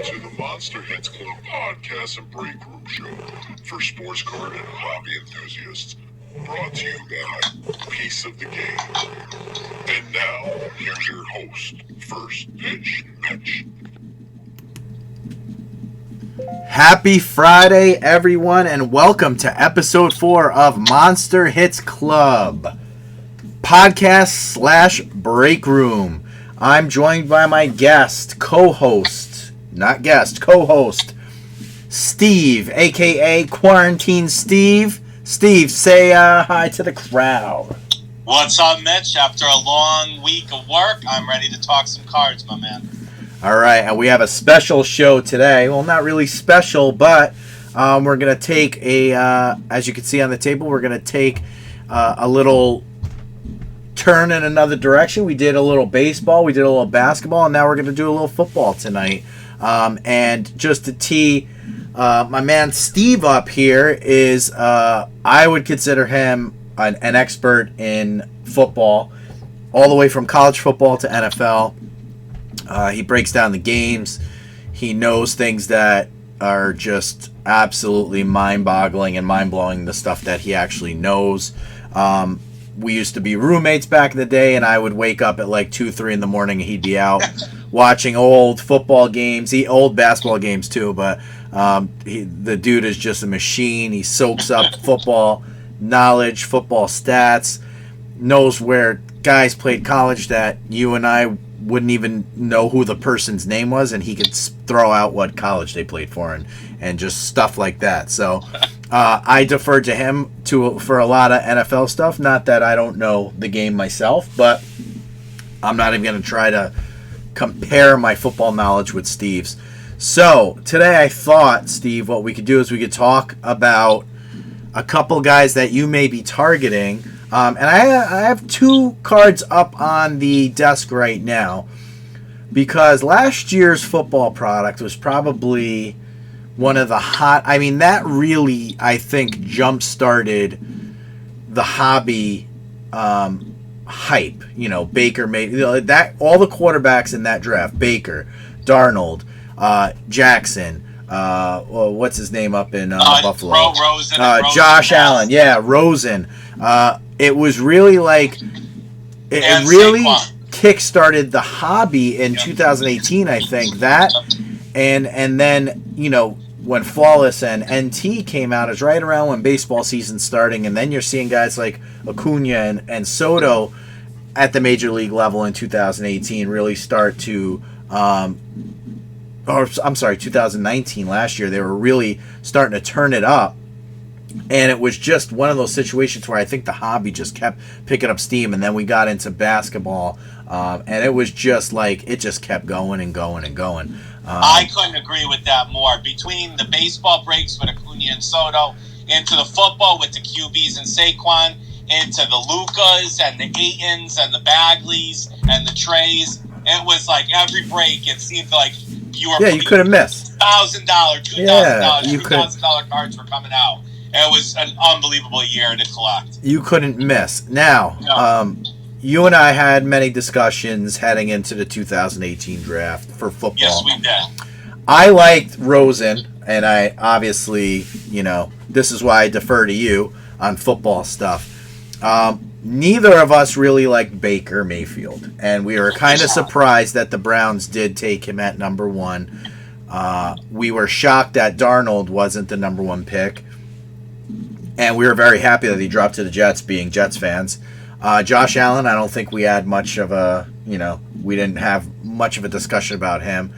to the Monster Hits Club podcast and break room show for sports card and hobby enthusiasts. Brought to you by Piece of the Game. And now, here's your host, First Pitch Mitch. Happy Friday, everyone, and welcome to episode 4 of Monster Hits Club podcast / break room. I'm joined by my co-host, Steve, aka Quarantine Steve. Steve, say hi to the crowd. What's up, Mitch? After a long week of work, I'm ready to talk some cards, my man. All right, and we have a special show today. Well, not really special, but we're going to take as you can see on the table, we're going to take a little turn in another direction. We did a little baseball, we did a little basketball, and now we're going to do a little football tonight. And just to tee my man Steve up here is, I would consider him an expert in football, all the way from college football to NFL. He breaks down the games. He knows things that are just absolutely mind-boggling and mind-blowing, the stuff that he actually knows. We used to be roommates back in the day, and I would wake up at like 2, 3 in the morning, and he'd be out watching old football games, old basketball games too, but the dude is just a machine. He soaks up football knowledge, football stats, knows where guys played college that you and I wouldn't even know who the person's name was, and he could throw out what college they played for and just stuff like that. So I defer to him for a lot of NFL stuff. Not that I don't know the game myself, but I'm not even going to try to compare my football knowledge with Steve's. So today I thought, Steve, what we could do is we could talk about a couple guys that you may be targeting. And I have 2 cards up on the desk right now because last year's football product was probably one of the that really, I think, jump-started the hobby hype. You know, Baker made that, all the quarterbacks in that draft, Baker, Darnold, Jackson, what's his name up in Buffalo? Rosen, Josh Allen. Yeah, Rosen. It was really like it really kick-started the hobby in 2018, I think. That and then, you know, when Flawless and NT came out, is right around when baseball season's starting, and then you're seeing guys like Acuna and Soto at the major league level in 2018 really start to 2019, last year, they were really starting to turn it up. And it was just one of those situations where I think the hobby just kept picking up steam, and then we got into basketball, and it was just like it just kept going and going and going. I couldn't agree with that more. Between the baseball breaks with Acuna and Soto, into the football with the QBs and Saquon, into the Lucas and the Aytons and the Bagleys and the Treys, it was like every break it seemed like you couldn't miss. $1,000, $2,000, $3,000 cards were coming out. It was an unbelievable year to collect. You couldn't miss. Now, you and I had many discussions heading into the 2018 draft for football. Yes, we did. I liked Rosen, and I obviously, this is why I defer to you on football stuff. Neither of us really liked Baker Mayfield, and we were kind of surprised that the Browns did take him at number 1. We were shocked that Darnold wasn't the number 1 pick. And we were very happy that he dropped to the Jets, being Jets fans. Josh Allen, I don't think we had much of we didn't have much of a discussion about him.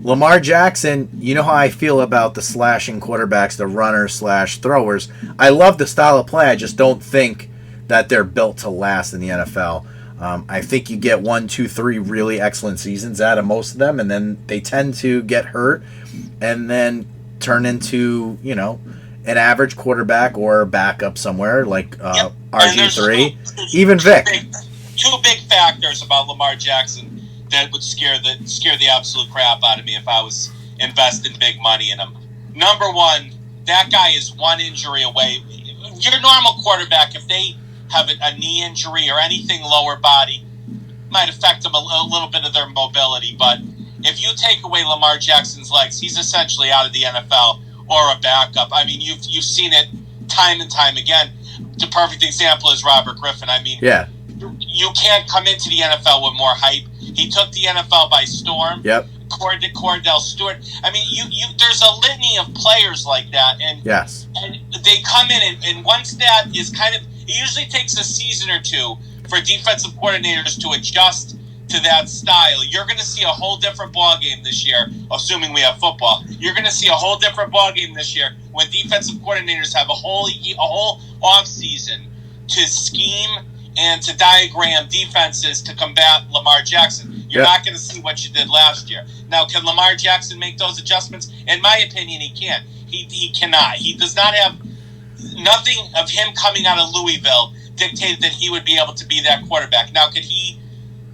Lamar Jackson, you know how I feel about the slashing quarterbacks, the runners/throwers. I love the style of play. I just don't think that they're built to last in the NFL. I think you get 1, 2, 3 really excellent seasons out of most of them, and then they tend to get hurt and then turn into, an average quarterback or backup somewhere like RG3, even Vic. Two big factors about Lamar Jackson that would scare the absolute crap out of me if I was investing big money in him. Number one, that guy is one injury away. Your normal quarterback, if they have a knee injury or anything lower body, might affect them a little bit of their mobility, but if you take away Lamar Jackson's legs, he's essentially out of the NFL or a backup. I mean, you've seen it time and time again. The perfect example is Robert Griffin. I mean, Yeah. you can't come into the NFL with more hype. He took the NFL by storm. Yep. Cordell Stewart. I mean, you there's a litany of players like that, and Yes. and they come in, and once that is kind of, it usually takes a season or two for defensive coordinators to adjust to that style. You're going to see a whole different ball game this year, assuming we have football. You're going to see a whole different ball game this year when defensive coordinators have a whole off season to scheme and to diagram defenses to combat Lamar Jackson. You're not going to see what you did last year. Now, can Lamar Jackson make those adjustments? In my opinion, he can't. He cannot. He does not have, nothing of him coming out of Louisville dictated that he would be able to be that quarterback. Now, could he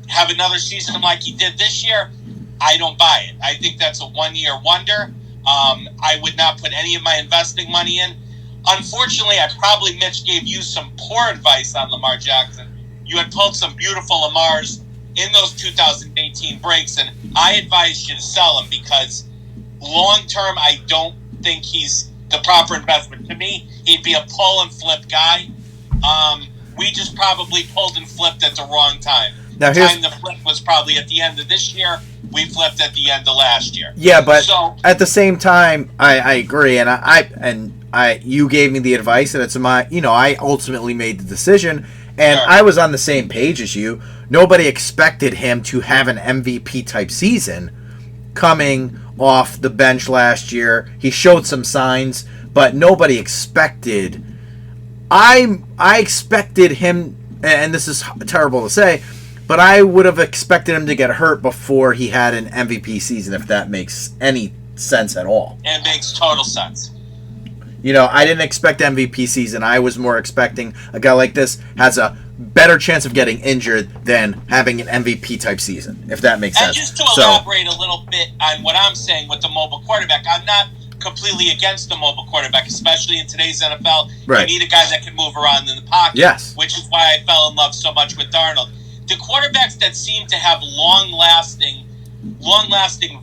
have another season like he did this year? I don't buy it. I think that's a one-year wonder. I would not put any of my investing money in. Unfortunately, Mitch gave you some poor advice on Lamar Jackson. You had pulled some beautiful Lamars in those 2018 breaks, and I advised you to sell him because long-term, I don't think he's the proper investment. To me, he'd be a pull and flip guy. We just probably pulled and flipped at the wrong time. Now, the time the flip was probably at the end of this year. We flipped at the end of last year. Yeah, but at the same time, I agree, and you gave me the advice, and it's I ultimately made the decision, and Sure. I was on the same page as you. Nobody expected him to have an MVP type season coming off the bench last year. He showed some signs, but nobody expected. I expected him, and this is terrible to say, but I would have expected him to get hurt before he had an MVP season, if that makes any sense at all. It makes total sense. I didn't expect MVP season. I was more expecting a guy like this has a better chance of getting injured than having an MVP type season, if that makes sense. And just to elaborate a little bit on what I'm saying with the mobile quarterback, I'm not completely against the mobile quarterback, especially in today's NFL. Right. You need a guy that can move around in the pocket, Yes. which is why I fell in love so much with Darnold. The quarterbacks that seem to have long-lasting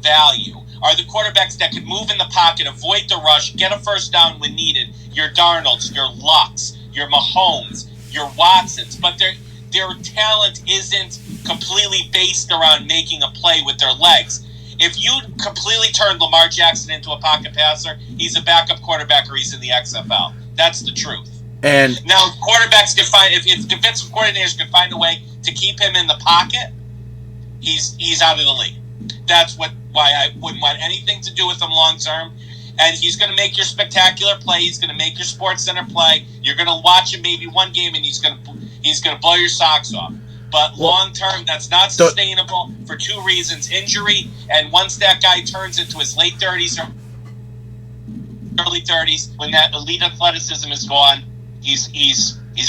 value are the quarterbacks that can move in the pocket, avoid the rush, get a first down when needed. Your Darnolds, your Lucks, your Mahomes, your Watsons, but their talent isn't completely based around making a play with their legs. If you completely turned Lamar Jackson into a pocket passer, he's a backup quarterback or he's in the XFL. That's the truth. And now quarterbacks can find, if defensive coordinators can find a way to keep him in the pocket, he's out of the league. That's why I wouldn't want anything to do with him long term. And he's going to make your spectacular play. He's going to make your Sports Center play. You're going to watch him maybe one game, and he's going to blow your socks off. But long term, that's not sustainable for two reasons: injury, and once that guy turns into his late 30s or early 30s, when that elite athleticism is gone, he's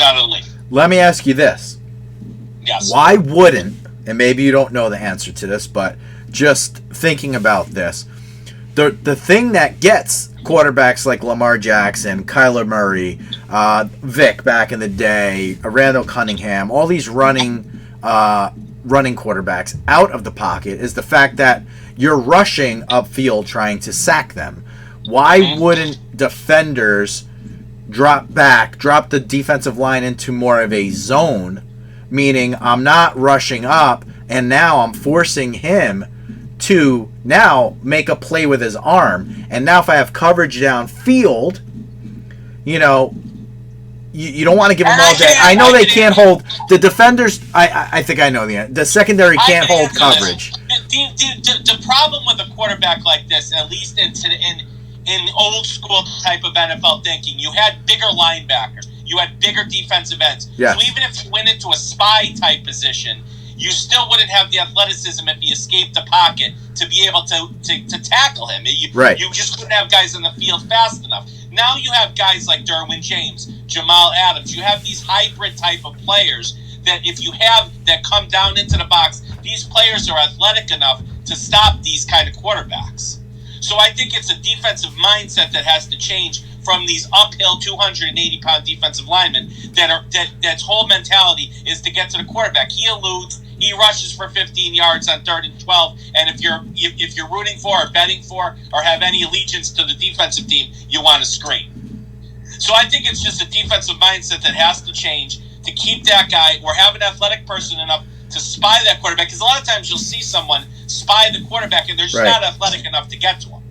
out of the league. let me ask you this. Yes. Why wouldn't, and maybe you don't know the answer to this, but just thinking about this, the thing that gets quarterbacks like Lamar Jackson, Kyler Murray, Vic back in the day, Randall Cunningham, all these running quarterbacks out of the pocket is the fact that you're rushing upfield trying to sack them. Why wouldn't defenders drop the defensive line into more of a zone, meaning I'm not rushing up, and now I'm forcing him to now make a play with his arm. And now if I have coverage downfield, you don't want to give them all day. I know they can't hold the defenders. I think I know the secondary can't hold coverage. The problem with a quarterback like this, at least in old school type of NFL thinking, you had bigger linebackers, you had bigger defensive ends. Yes. So even if you went into a spy type position, you still wouldn't have the athleticism if he escaped the pocket to be able to tackle him. You just wouldn't have guys on the field fast enough. Now you have guys like Derwin James, Jamal Adams. You have these hybrid type of players that if you have that come down into the box, these players are athletic enough to stop these kind of quarterbacks. So I think it's a defensive mindset that has to change from these uphill 280-pound defensive linemen that's whole mentality is to get to the quarterback. He eludes, he rushes for 15 yards on 3rd and 12. And if you're rooting for or betting for or have any allegiance to the defensive team, you want to screen. So I think it's just a defensive mindset that has to change to keep that guy or have an athletic person enough to spy that quarterback. Because a lot of times you'll see someone spy the quarterback and they're just not athletic enough to get to him.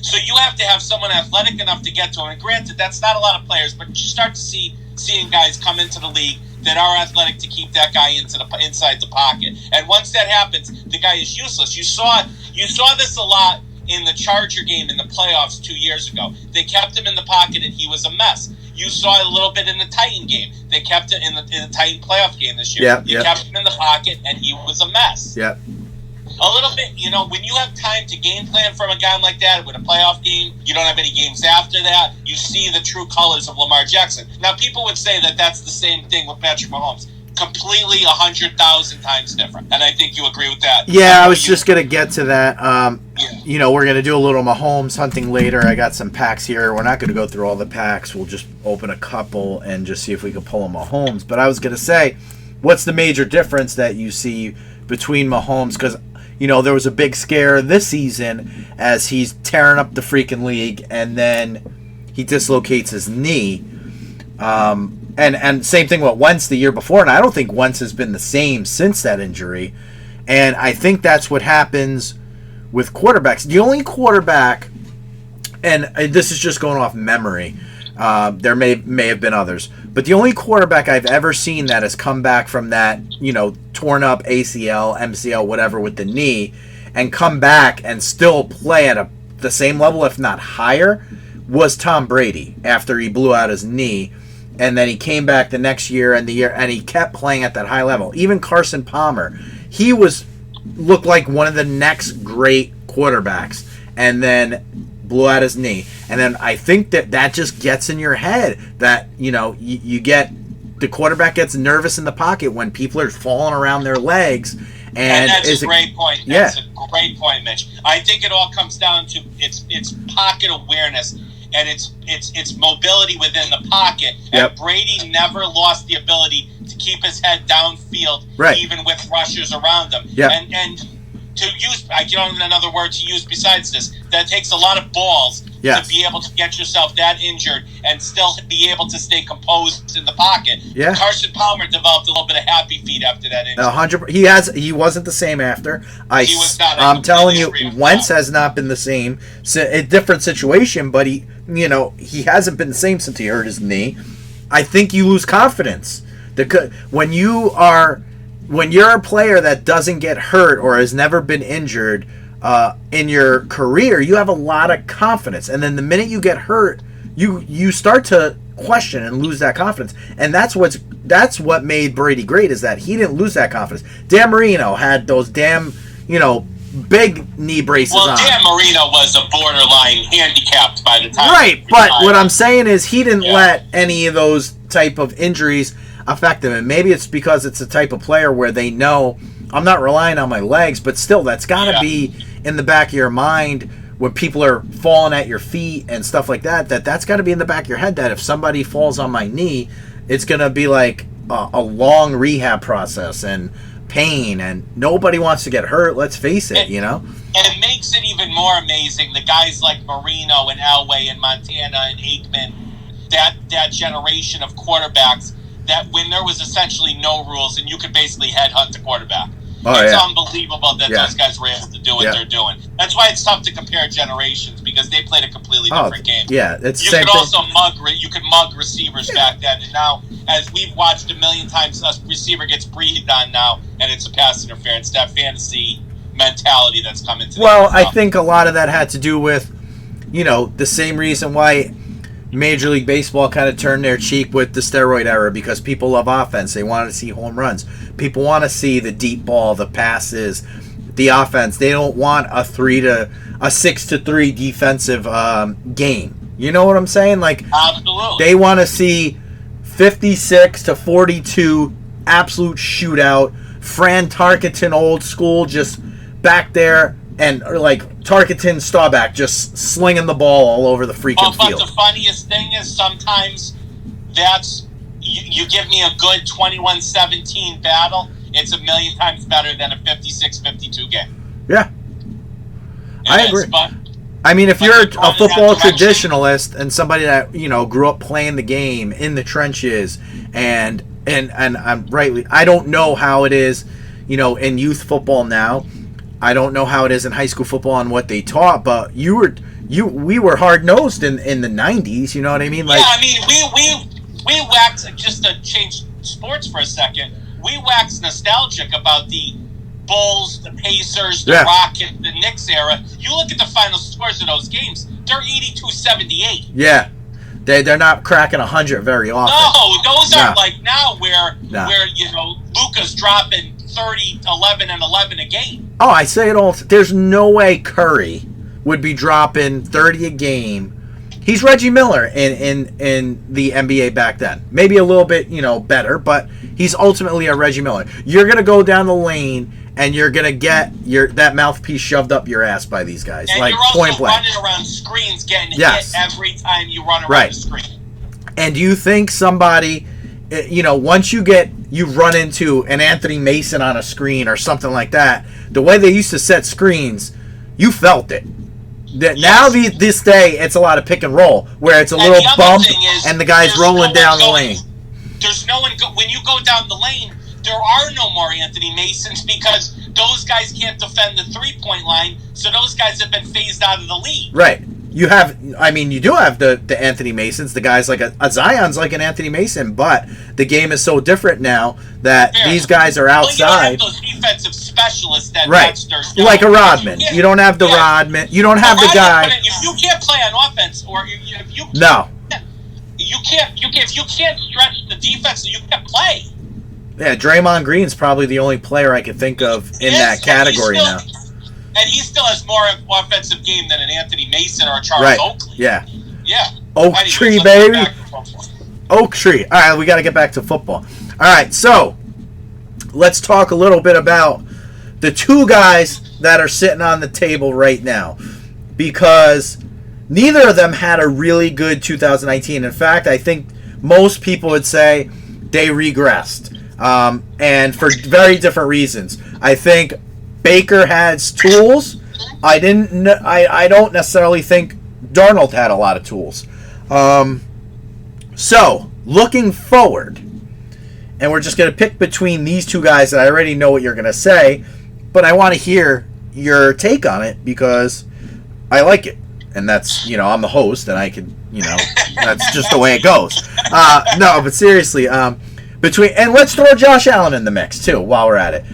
So you have to have someone athletic enough to get to him. And granted, that's not a lot of players, but you start to seeing guys come into the league that are athletic to keep that guy inside the pocket. And once that happens, the guy is useless. You saw this a lot in the Charger game in the playoffs 2 years ago. They kept him in the pocket and he was a mess. You saw it a little bit in the Titan game. They kept it in the Titan playoff game this year. You kept him in the pocket and he was a mess. Yeah. A little bit, when you have time to game plan from a guy like that with a playoff game, you don't have any games after that, you see the true colors of Lamar Jackson. Now, people would say that that's the same thing with Patrick Mahomes. Completely 100,000 times different. And I think you agree with that. Yeah, I was just going to get to that. We're going to do a little Mahomes hunting later. I got some packs here. We're not going to go through all the packs. We'll just open a couple and just see if we can pull a Mahomes. But I was going to say, what's the major difference that you see between Mahomes? Because there was a big scare this season as he's tearing up the freaking league, and then he dislocates his knee. And same thing with Wentz the year before, and I don't think Wentz has been the same since that injury. And I think that's what happens with quarterbacks. The only quarterback, and this is just going off memory, there may have been others, but the only quarterback I've ever seen that has come back from that, torn up ACL, MCL, whatever, with the knee, and come back and still play at the same level, if not higher, was Tom Brady after he blew out his knee. And then he came back the next year and he kept playing at that high level. Even Carson Palmer, he looked like one of the next great quarterbacks, and then blew out his knee. And then I think that just gets in your head that you get the quarterback gets nervous in the pocket when people are falling around their legs. And that's a great point. That's a great point, Mitch. I think it all comes down to its pocket awareness. And it's mobility within the pocket. And Brady never lost the ability to keep his head downfield, even with rushers around him. And to use, I don't know another word to use besides this, that takes a lot of balls to be able to get yourself that injured and still be able to stay composed in the pocket. Carson Palmer developed a little bit of happy feet after that injury. 100. He wasn't the same after. He was not. I'm telling you, Wentz has not been the same. A different situation, but he hasn't been the same since he hurt his knee. I think you lose confidence. When you're a player that doesn't get hurt or has never been injured in your career, you have a lot of confidence. And then the minute you get hurt, you start to question and lose that confidence. And that's what made Brady great, is that he didn't lose that confidence. Dan Marino had those damn, big knee braces on. Dan Marino was a borderline handicapped by the time. Right, but what I'm saying is he didn't let any of those type of injuries affect him. And maybe it's because it's a type of player where they know, I'm not relying on my legs, but still, that's got to be in the back of your mind when people are falling at your feet and stuff like that, that's got to be in the back of your head that if somebody falls on my knee, it's going to be like a long rehab process and pain, and nobody wants to get hurt, let's face it, And it makes it even more amazing, the guys like Marino and Elway and Montana and Aikman, that generation of quarterbacks, that when there was essentially no rules and you could basically headhunt the quarterback. It's unbelievable that those guys were able to do what they're doing. That's why it's tough to compare generations, because they played a completely different game. Yeah, it's you the same could thing. also you could mug receivers back then, and now, as we've watched a million times, a receiver gets breathed on now, and it's a pass interference. That fantasy mentality that's coming to. Well, I think a lot of that had to do with, the same reason why Major League Baseball kind of turned their cheek with the steroid era, because people love offense. They want to see home runs. People want to see the deep ball, the passes, the offense. They don't want a 6-3 defensive game. You know what I'm saying? Like, absolutely. They want to see 56-42 absolute shootout. Fran Tarkenton old school, just back there. And like Tarkenton, Staubach, just slinging the ball all over the freaking field. But the funniest thing is sometimes that's you give me a good 21-17 battle. it's a million times better than a 56-52 game. Yeah. I agree. But I mean, if you're a football direction. traditionalist and somebody that grew up playing the game in the trenches, and I'm rightly, I don't know how it is, in youth football now. I don't know how it is in high school football and what they taught, but we were hard nosed in the '90s. You know what I mean? Like, yeah, I mean, we waxed, just to change sports for a second. We waxed nostalgic about the Bulls, the Pacers, the Rockets, the Knicks era. You look at the final scores of those games; they're 82-78. Yeah, they're not cracking 100 very often. No, those aren't like now where Luka's dropping 30, 11, and 11 a game. Oh, I say it all. There's no way Curry would be dropping 30 a game. He's Reggie Miller in the NBA back then. Maybe a little bit, better, but he's ultimately a Reggie Miller. You're gonna go down the lane and you're gonna get that mouthpiece shoved up your ass by these guys, and like you're also point blank. running around screens, getting hit every time you run around the screen. And do you think somebody, once you run into an Anthony Mason on a screen or something like that, the way they used to set screens, you felt it. Now this day it's a lot of pick and roll where it's a little bump and the guy's rolling down the lane. There's no one when you go down the lane. There are no more Anthony Masons because those guys can't defend the 3-point line, so those guys have been phased out of the league. Right. You do have the Anthony Masons, the guys like a Zion's like an Anthony Mason, but the game is so different now that these guys are outside. Well, you don't have those defensive specialists that like a Rodman. You don't have the Rodman. You don't have the guy. If you can't play on offense, or if you can't, if you can't stretch the defense, you can't play. Yeah, Draymond Green's probably the only player I can think of in that category now. And he still has more offensive game than an Anthony Mason or a Charles Oakley. Yeah. Yeah. Oak Tree, baby. Oak Tree. All right, we got to get back to football. All right, so let's talk a little bit about the two guys that are sitting on the table right now, because neither of them had a really good 2019. In fact, I think most people would say they regressed, and for very different reasons. I think Baker has tools. I don't necessarily think Darnold had a lot of tools. So, looking forward, and we're just going to pick between these two guys that I already know what you're going to say, but I want to hear your take on it because I like it. And that's, I'm the host and I can, that's just the way it goes. No, but seriously, and let's throw Josh Allen in the mix too while we're at it.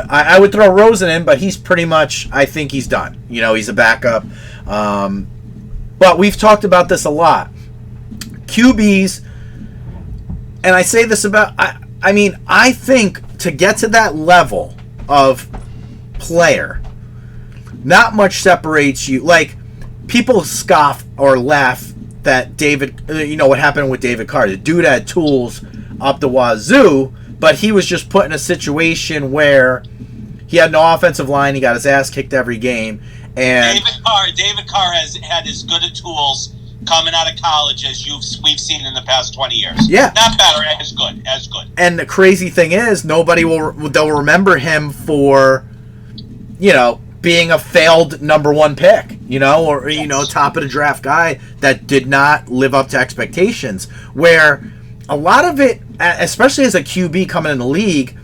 I would throw Rosen in, but he's pretty much, I think he's done. He's a backup. But we've talked about this a lot. QBs, and I say this about, I think to get to that level of player, not much separates you. Like, people scoff or laugh that what happened with David Carr. The dude had tools up the wazoo, but he was just put in a situation where he had no offensive line. He got his ass kicked every game. And David Carr has had as good a tools coming out of college as we've seen in the past 20 years. Yeah. Not better, as good. And the crazy thing is, they'll remember him for, being a failed number one pick, or, top of the draft guy that did not live up to expectations. Where a lot of it, especially as a QB coming in the league,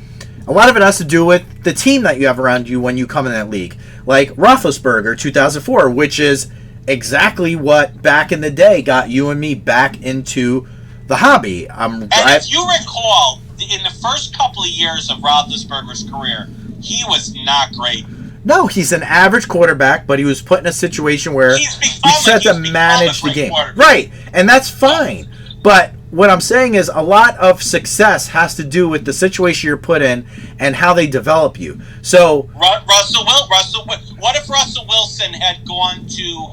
a lot of it has to do with the team that you have around you when you come in that league. Like Roethlisberger, 2004, which is exactly what back in the day got you and me back into the hobby. If you recall, in the first couple of years of Roethlisberger's career, he was not great. No, he's an average quarterback, but he was put in a situation where he's set to manage the game. Right, and that's fine. But what I'm saying is a lot of success has to do with the situation you're put in and how they develop you. So what if Russell Wilson had gone to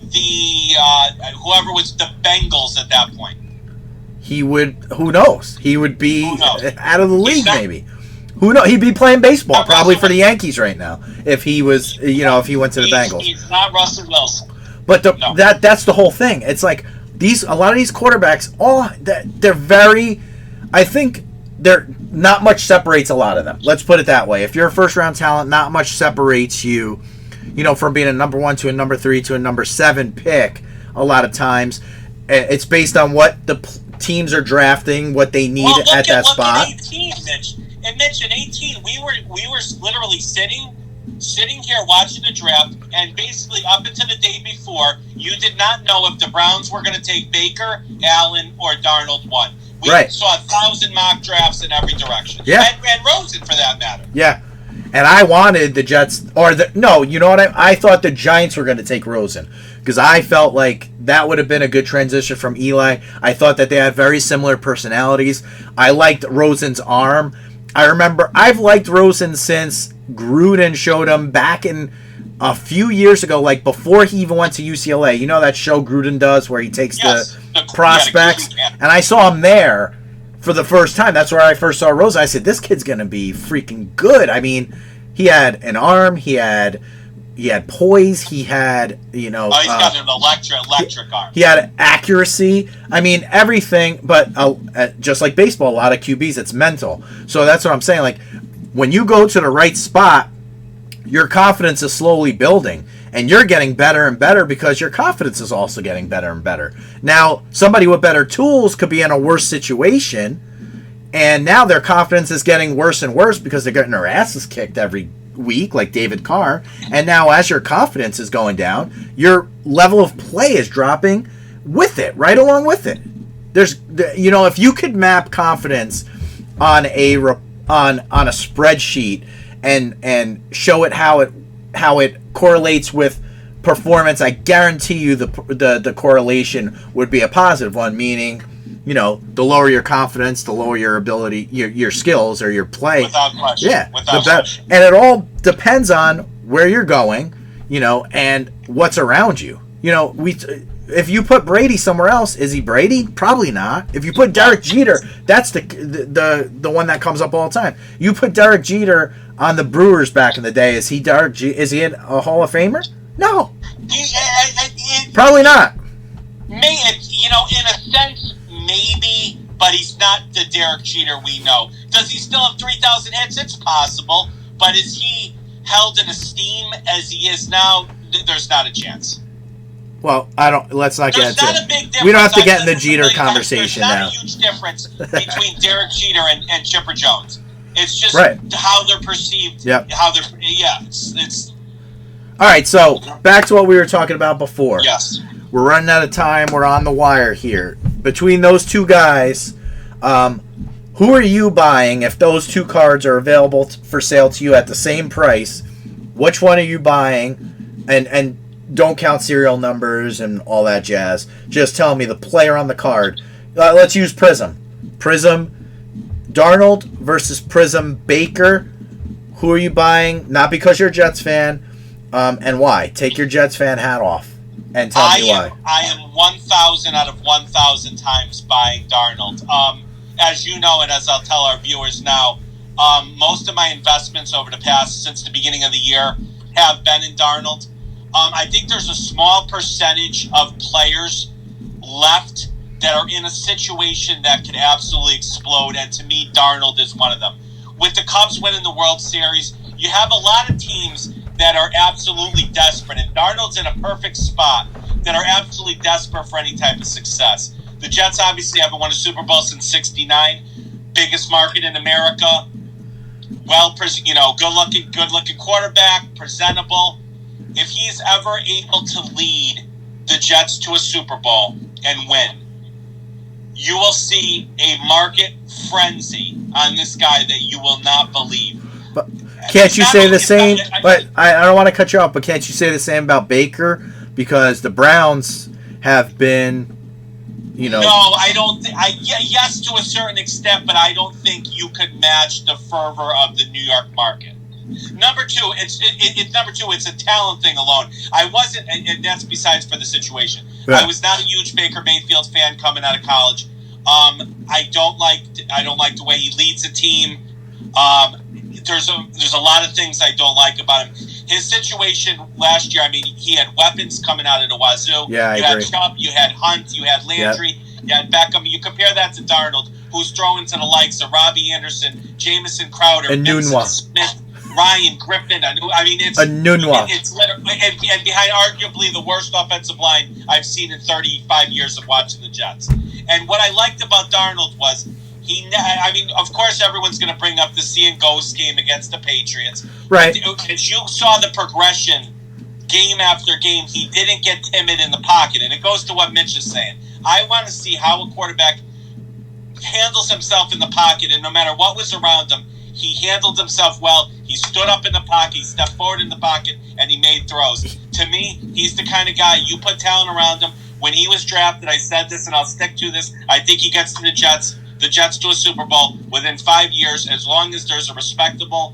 the whoever was the Bengals at that point? He would. Who knows? He would be out of the league, maybe. Who knows? He'd be playing baseball probably for the Yankees right now if he was, if he went to the Bengals. He's not Russell Wilson. But that's the whole thing. It's like a lot of these quarterbacks, they're very. I think there not much separates a lot of them. Let's put it that way. If you're a first round talent, not much separates you, from being a number 1 to a number 3 to a number 7 pick. A lot of times, it's based on what the teams are drafting, what they need at that spot. Look at 18, Mitch. And Mitch, at 18, we were literally sitting here watching the draft, and basically up until the day before, you did not know if the Browns were going to take Baker, Allen, or Darnold 1. We saw 1,000 mock drafts in every direction. Yeah. And Rosen, for that matter. Yeah. And I wanted the Jets, you know what? I thought the Giants were going to take Rosen because I felt like that would have been a good transition from Eli. I thought that they had very similar personalities. I liked Rosen's arm. I remember I've liked Rosen since Gruden showed him back in a few years ago, like before he even went to UCLA. You know that show Gruden does where he takes the prospects? And I saw him there for the first time. That's where I first saw Rosen. I said, this kid's going to be freaking good. I mean, he had an arm. He had poise. He had, he's got an electric arm. He had accuracy. I mean, everything. But just like baseball, a lot of QBs, it's mental. So that's what I'm saying. Like, when you go to the right spot, your confidence is slowly building. And you're getting better and better because your confidence is also getting better and better. Now, somebody with better tools could be in a worse situation, and now their confidence is getting worse and worse because they're getting their asses kicked every week, like David Carr. And now as your confidence is going down, your level of play is dropping with it, right along with it. There's, if you could map confidence on a spreadsheet and show it how it correlates with performance, I guarantee you the correlation would be a positive one, meaning, the lower your confidence, the lower your ability, your skills or your play. Without question. Yeah. Without question. And it all depends on where you're going, and what's around you. If you put Brady somewhere else, is he Brady? Probably not. If you put Derek Jeter, that's the one that comes up all the time. You put Derek Jeter on the Brewers back in the day, is he is he a Hall of Famer? No. Probably not. In a sense, maybe, but he's not the Derek Jeter we know. Does he still have 3,000 hits? It's possible, but is he held in esteem as he is now? There's not a chance. Well, let's not get into it. Big difference. We don't have to get in the Jeter conversation now. There's not a huge difference between Derek Jeter and Chipper Jones. It's just how they're perceived. Yep. It's all right, so back to what we were talking about before. Yes. We're running out of time. We're on the wire here. Between those two guys, who are you buying if those two cards are available for sale to you at the same price? Which one are you buying? And don't count serial numbers and all that jazz. Just tell me the player on the card. Let's use Prism. Prism Darnold versus Prism Baker. Who are you buying? Not because you're a Jets fan. And why? Take your Jets fan hat off and tell me why. I am 1,000 out of 1,000 times buying Darnold. As you know, and as I'll tell our viewers now, most of my investments over the past, since the beginning of the year, have been in Darnold. I think there's a small percentage of players left that are in a situation that could absolutely explode, and to me, Darnold is one of them. With the Cubs winning the World Series, you have a lot of teams that are absolutely desperate, and Darnold's in a perfect spot, that are absolutely desperate for any type of success. The Jets obviously haven't won a Super Bowl since '69, biggest market in America, good-looking quarterback, presentable. If he's ever able to lead the Jets to a Super Bowl and win, you will see a market frenzy on this guy that you will not believe. But can't you say the same? But I don't want to cut you off, but can't you say the same about Baker? Because the Browns have been, No, I don't think. Yes, to a certain extent, but I don't think you could match the fervor of the New York market. Number two, it's a talent thing alone. I wasn't, and that's besides for the situation. Right. I was not a huge Baker Mayfield fan coming out of college. I don't like the way he leads a team. There's a lot of things I don't like about him. His situation last year, I mean, he had weapons coming out of the wazoo. Yeah, I agree. Had Chubb, you had Hunt, you had Landry, you had Beckham. You compare that to Darnold, who's throwing to the likes of Robbie Anderson, Jamison Crowder, and Vincent Smith, Ryan Griffin. I mean, it's literally, and behind arguably the worst offensive line I've seen in 35 years of watching the Jets. And what I liked about Darnold was of course, everyone's going to bring up the see and ghost game against the Patriots. Right. As you saw the progression game after game, he didn't get timid in the pocket. And it goes to what Mitch is saying. I want to see how a quarterback handles himself in the pocket, and no matter what was around him, he handled himself well. He stood up in the pocket, he stepped forward in the pocket, and he made throws. To me, he's the kind of guy, you put talent around him. When he was drafted, I said this, and I'll stick to this, I think he gets to the Jets to a Super Bowl within 5 years, as long as there's a respectable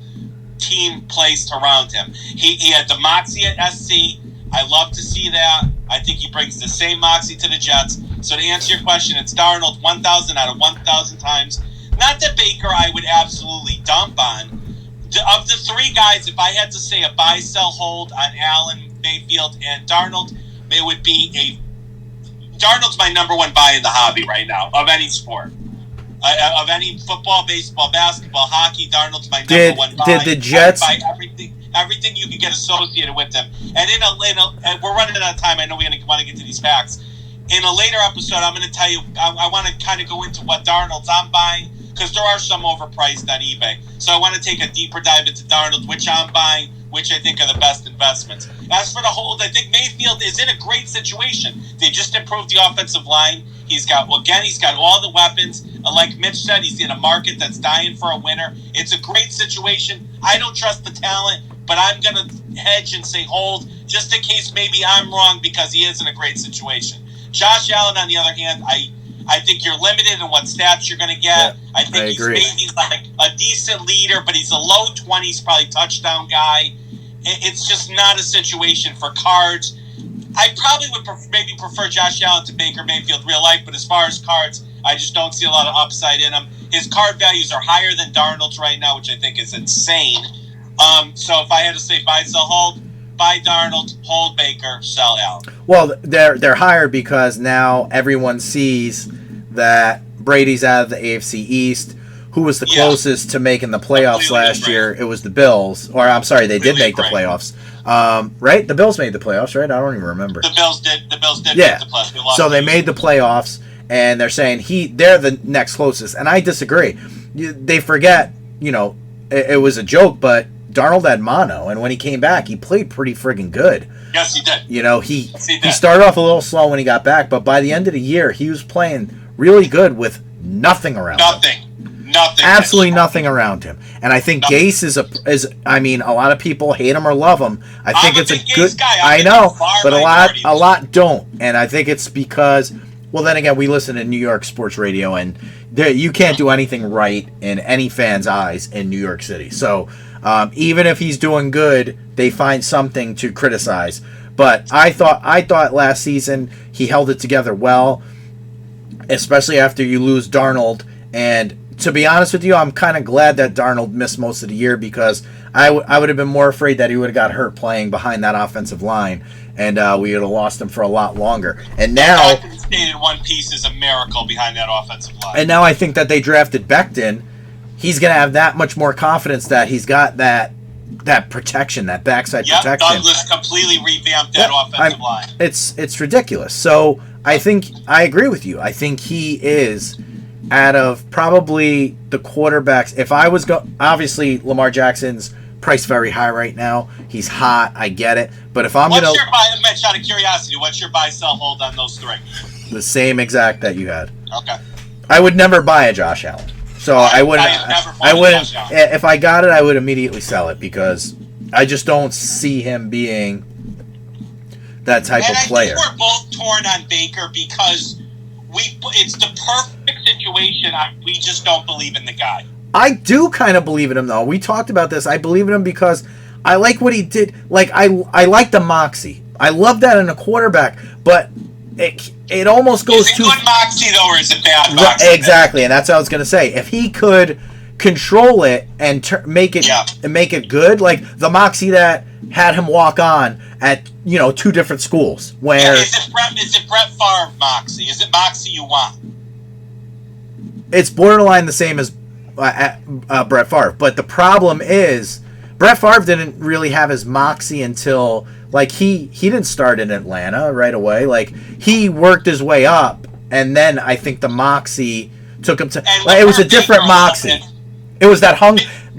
team placed around him. He had the moxie at SC. I love to see that. I think he brings the same moxie to the Jets. So to answer your question, it's Darnold 1,000 out of 1,000 times. Not that Baker I would absolutely dump on. Of the three guys, if I had to say a buy, sell, hold on Allen, Mayfield, and Darnold, it would be Darnold's my number one buy in the hobby right now, of any sport. Of any football, baseball, basketball, hockey, Darnold's my number one buy. Did the Jets buy everything you can get associated with them? And we're running out of time. I know we want to get to these facts. In a later episode, I'm going to tell you. I want to kind of go into what Darnold's I'm buying, because there are some overpriced on eBay. So I want to take a deeper dive into Darnold, which I'm buying, which I think are the best investments. As for the hold, I think Mayfield is in a great situation. They just improved the offensive line. He's got all the weapons. Like Mitch said, he's in a market that's dying for a winner. It's a great situation. I don't trust the talent, but I'm going to hedge and say hold, just in case maybe I'm wrong, because he is in a great situation. Josh Allen, on the other hand, I think you're limited in what stats you're going to get. Yeah, I think he's maybe like a decent leader, but he's a low 20s, probably touchdown guy. It's just not a situation for cards. I probably would maybe prefer Josh Allen to Baker Mayfield real life, but as far as cards, I just don't see a lot of upside in him. His card values are higher than Darnold's right now, which I think is insane. So if I had to say buy, sell, hold, buy Darnold, hold Baker, sell Allen. Well, they're higher because now everyone sees that Brady's out of the AFC East. Who was the closest to making the playoffs last year? It was the Bills. Or, I'm sorry, they did make the playoffs. Right? The Bills made the playoffs, right? I don't even remember. The Bills did make the playoffs. So they made the playoffs, and they're saying they're the next closest. And I disagree. They forget, it was a joke, but Darnold had mono, and when he came back, he played pretty friggin' good. Yes, he did. He started off a little slow when he got back, but by the end of the year, he was playing really good with nothing around him. Nothing. Absolutely nothing around him. And I think Gase is a lot of people hate him or love him. I think it's a good guy. I know, but a lot don't. And I think it's because, well, then again, we listen to New York sports radio, and you can't do anything right in any fan's eyes in New York City. So even if he's doing good, they find something to criticize. But I thought last season he held it together well, especially after you lose Darnold. And to be honest with you, I'm kind of glad that Darnold missed most of the year, because I would have been more afraid that he would have got hurt playing behind that offensive line, and we would have lost him for a lot longer. And now, stayed in one piece is a miracle behind that offensive line. And now I think that they drafted Becton. He's going to have that much more confidence that he's got that protection, that backside protection. Douglas completely revamped that offensive line. It's ridiculous. So I think I agree with you. I think he is, out of probably the quarterbacks, if I was obviously Lamar Jackson's priced very high right now. He's hot, I get it. But if I'm going to... Mitch, out of curiosity, what's your buy, sell, hold on those three? The same exact that you had. Okay. I would never buy a Josh Allen. So I wouldn't... I wouldn't... If I got it, I would immediately sell it, because I just don't see him being that type of player. I think we're both torn on Baker because it's the perfect situation. We just don't believe in the guy. I do kind of believe in him, though. We talked about this. I believe in him because I like what he did. Like, I like the moxie. I love that in a quarterback, but it almost goes too... Is it good moxie, though, or is it bad moxie? Exactly, and that's what I was going to say. If he could control it and make it good, like the moxie that had him walk on at, 2 different schools. Where is it Brett Favre moxie? Is it moxie you want? it's borderline the same as Brett Favre. But the problem is, Brett Favre didn't really have his moxie until, like, he didn't start in Atlanta right away. Like, he worked his way up, and then I think the moxie took him to, like, it was a different moxie. It was that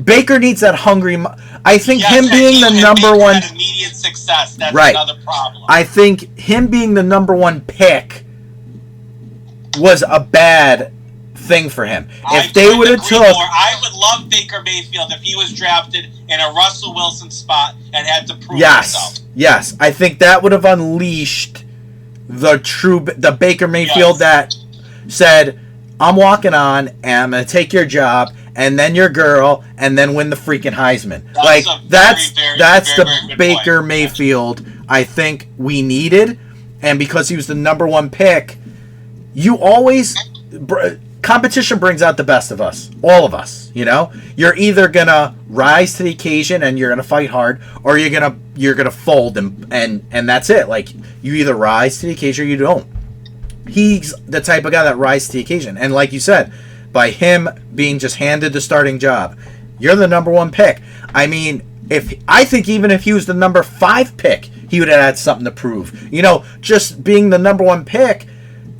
Baker needs that hungry. I think him being the number one, immediate success. That's right. Another problem. I think him being the number one pick was a bad thing for him. If they would have took, I would love Baker Mayfield if he was drafted in a Russell Wilson spot and had to prove himself. Yes, I think that would have unleashed the Baker Mayfield that said, "I'm walking on, and I'm gonna take your job, and then your girl, and then win the freaking Heisman." That's the Baker Mayfield I think we needed, and because he was the number one pick, you always competition brings out the best of us, all of us. You know, you're either gonna rise to the occasion and you're gonna fight hard, or you're gonna fold and that's it. Like, you either rise to the occasion or you don't. He's the type of guy that rises to the occasion, and like you said, by him being just handed the starting job, you're the number one pick. I mean, I think even if he was the number 5 pick, he would have had something to prove. You know, just being the number one pick,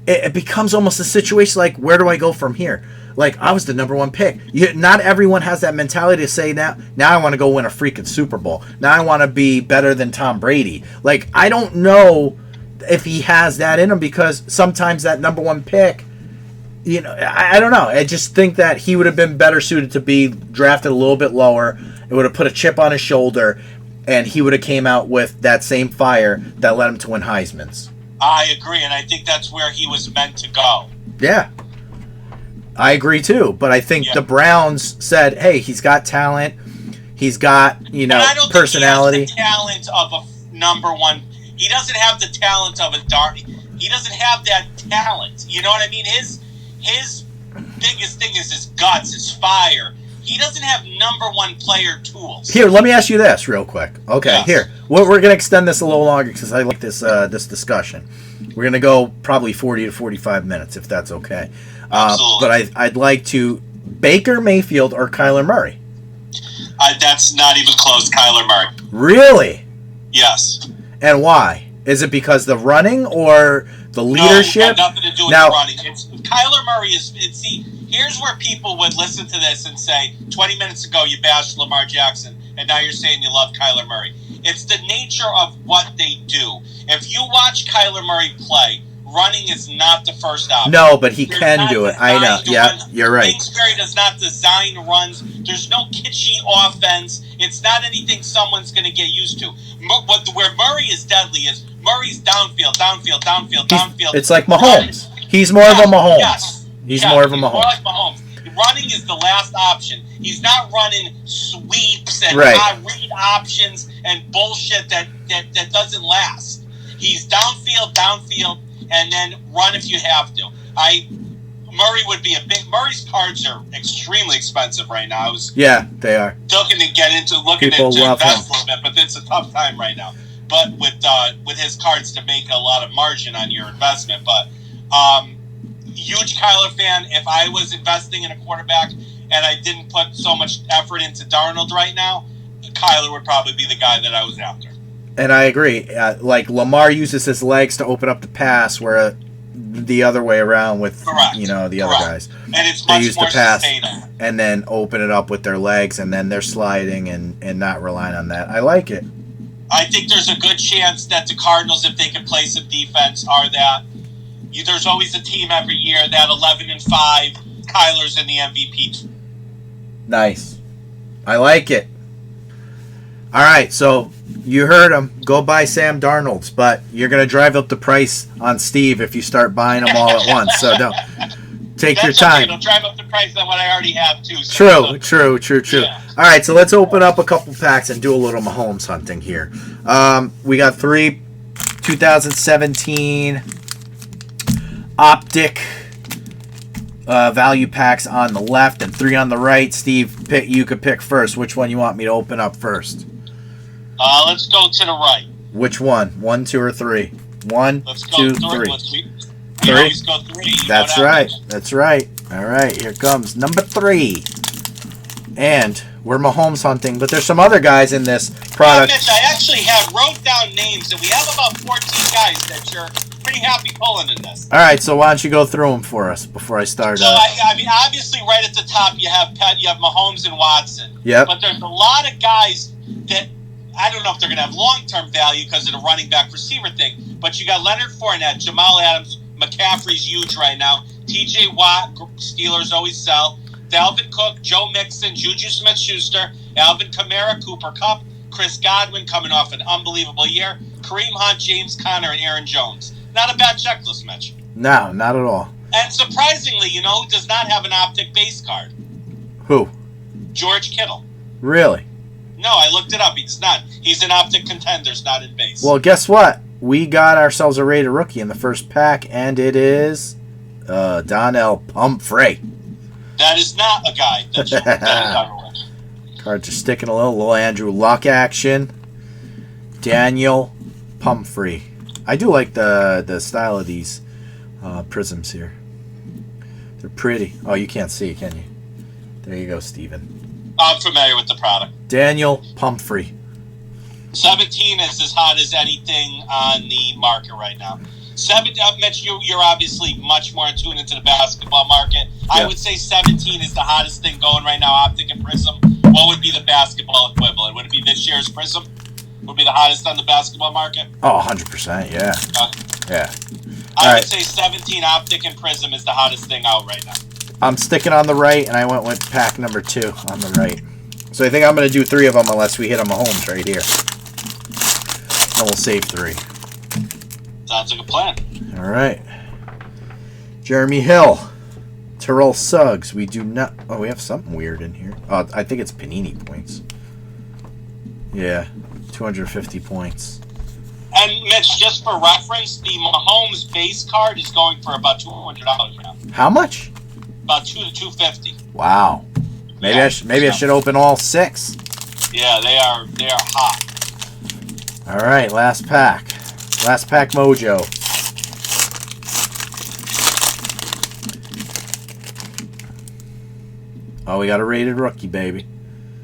it becomes almost a situation like, where do I go from here? Like, I was the number one pick. Not everyone has that mentality to say, now I want to go win a freaking Super Bowl. Now I want to be better than Tom Brady. Like, I don't know if he has that in him, because sometimes that number one pick, you know, I don't know. I just think that he would have been better suited to be drafted a little bit lower. It would have put a chip on his shoulder, and he would have came out with that same fire that led him to win Heisman's. I agree, and I think that's where he was meant to go. Yeah. I agree too, but I think the Browns said, "Hey, he's got talent. He's got, personality." Think he has the talent of a number one. He doesn't have the talent of a dart. He doesn't have that talent. You know what I mean? His biggest thing is his guts, his fire. He doesn't have number one player tools. Here, let me ask you this real quick. Okay, yes. Here. We're going to extend this a little longer because I like this discussion. We're going to go probably 40 to 45 minutes, if that's okay. Absolutely. But I'd like to, Baker Mayfield or Kyler Murray? That's not even close, Kyler Murray. Really? Yes. And why? Is it because the running or the leadership? No, it had nothing to do with the running. Kyler Murray see, here's where people would listen to this and say, 20 minutes ago you bashed Lamar Jackson, and now you're saying you love Kyler Murray. It's the nature of what they do. If you watch Kyler Murray play, running is not the first option. No, but he can do it. I know. Yeah, you're right. Kingsbury does not design runs. There's no kitschy offense. It's not anything someone's going to get used to. Where Murray is deadly is Murray's downfield. It's like Mahomes. He's more of a Mahomes. Yes. He's more of a Mahomes. More like Mahomes. Running is the last option. He's not running sweeps and read options and bullshit that doesn't last. He's downfield, and then run if you have to. Murray would be Murray's cards are extremely expensive right now. They are. Looking to invest a little bit, but it's a tough time right now. But with his cards to make a lot of margin on your investment, but huge Kyler fan. If I was investing in a quarterback and I didn't put so much effort into Darnold right now, Kyler would probably be the guy that I was after. And I agree. Like, Lamar uses his legs to open up the pass, where the other way around with the other guys. And it's much more sustainable. And then open it up with their legs, and then they're sliding and not relying on that. I like it. I think there's a good chance that the Cardinals, if they can play some defense, are that. There's always a team every year that 11-5, Kyler's in the MVP. Nice. I like it. All right, so you heard him. Go buy Sam Darnold's, but you're going to drive up the price on Steve if you start buying them all at once. So don't take your time. It'll drive up the price on what I already have too. True. Yeah. All right, so let's open up a couple packs and do a little Mahomes hunting here. We got 3 2017 Optic value packs on the left and 3 on the right. Steve, you could pick first. Which one you want me to open up first? Let's go to the right. Which one? 1, 2, or 3? 1, Let's go 2, 3. We always go 3. That's right. That's right. All right, here comes number 3. And we're Mahomes hunting, but there's some other guys in this product. Mitch, I actually wrote down names, and we have about 14 guys that you're pretty happy pulling in this. All right, so why don't you go through them for us before I start? So, I mean, obviously, right at the top, you have Mahomes and Watson. Yep. But there's a lot of guys that I don't know if they're going to have long-term value because of the running back receiver thing. But you got Leonard Fournette, Jamal Adams, McCaffrey's huge right now. T.J. Watt, Steelers always sell. Dalvin Cook, Joe Mixon, Juju Smith-Schuster, Alvin Kamara, Cooper Kupp, Chris Godwin coming off an unbelievable year, Kareem Hunt, James Conner, and Aaron Jones. Not a bad checklist, Mitch. No, not at all. And surprisingly, you know who does not have an Optic base card? Who? George Kittle. Really? No, I looked it up. He does not. He's an Optic Contenders, not in base. Well, guess what? We got ourselves a rated rookie in the first pack, and it is Donnell Pumphrey. That is not a guy that you Cards are sticking a little Andrew Luck action. Daniel Pumphrey. I do like the style of these prisms here. They're pretty. Oh, you can't see, can you? There you go, Steven. I'm familiar with the product. Daniel Pumphrey. 17 is as hot as anything on the market right now. Mitch, you're obviously much more attuned into the basketball market. Yeah. I would say 17 is the hottest thing going right now, Optic and Prism. What would be the basketball equivalent? Would it be this year's Prism? Would be the hottest on the basketball market? Oh, 100%, yeah. Yeah. I would say 17 Optic and Prism is the hottest thing out right now. I'm sticking on the right, and I went with pack number 2 on the right. So I think I'm going to do 3 of them unless we hit a Mahomes right here. Then we'll save 3. Sounds like a plan. All right. Jeremy Hill. Terrell Suggs. We do not... Oh, we have something weird in here. I think it's Panini points. Yeah. 250 points. And Mitch, just for reference, the Mahomes base card is going for about $200 now. How much? About $200 to $250. Wow. Maybe I should open all 6. Yeah, they are hot. All right, last pack. Last pack mojo. Oh, we got a rated rookie, baby.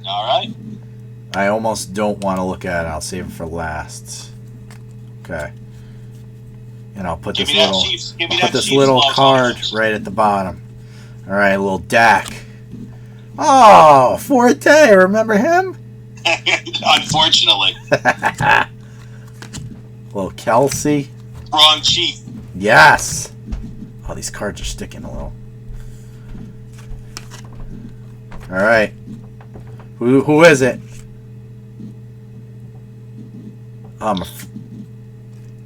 All right. I almost don't want to look at it. I'll save it for last. Okay. And I'll put this little card right at the bottom. All right, a little Dak. Oh, Forte. Remember him? Unfortunately. Little Kelsey. Wrong Chief. Yes. Oh, these cards are sticking a little. All right. Who is it?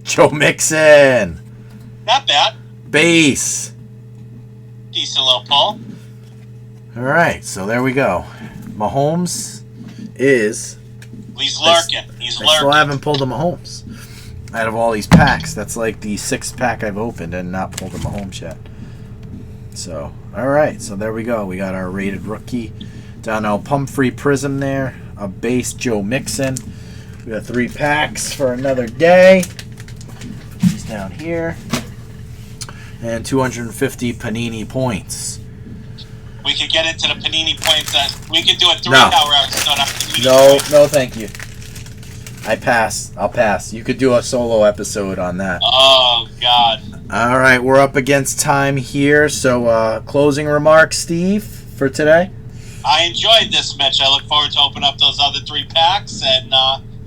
Joe Mixon. Not bad. Base. Decent little pull. All right, so there we go. Mahomes is... He's lurking. I still haven't pulled a Mahomes. Out of all these packs, that's like the 6th pack I've opened and not pulled a Mahomes yet. So, all right, so there we go. We got our rated rookie. Donnell Pumphrey Prism there. A base Joe Mixon. We got 3 packs for another day. He's down here. And 250 Panini points. We could get into the Panini points. We could do a 3-hour episode on Panini points. No, thank you. I pass. I'll pass. You could do a solo episode on that. Oh, God. All right, we're up against time here. So, closing remarks, Steve, for today? I enjoyed this, Mitch. I look forward to opening up those other 3 packs and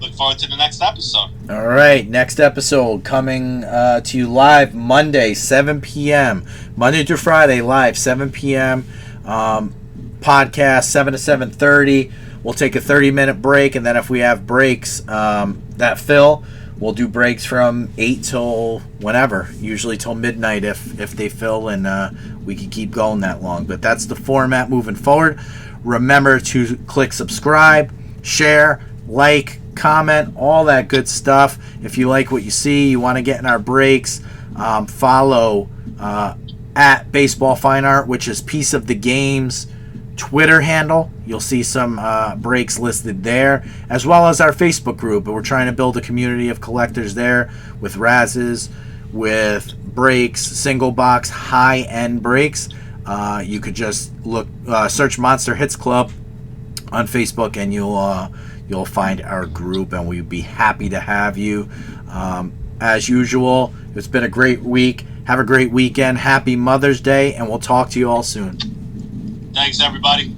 look forward to the next episode. All right, next episode coming to you live Monday, 7 p.m. Monday through Friday, live, 7 p.m. Podcast, 7 to 7:30. We'll take a 30-minute break, and then if we have breaks that fill, we'll do breaks from 8 till whenever, usually till midnight if they fill, and we can keep going that long. But that's the format moving forward. Remember to click subscribe, share, like, comment, all that good stuff. If you like what you see, you want to get in our breaks, follow at Baseball Fine Art, which is Piece of the Game's Twitter handle. You'll see some breaks listed there, as well as our Facebook group. But we're trying to build a community of collectors there with Razes, with breaks, single box, high-end breaks. you could just search Monster Hits Club on Facebook, and you'll find our group, and we'd be happy to have you. As usual, it's been a great week. Have a great weekend. Happy Mother's Day, and we'll talk to you all soon. Thanks, everybody.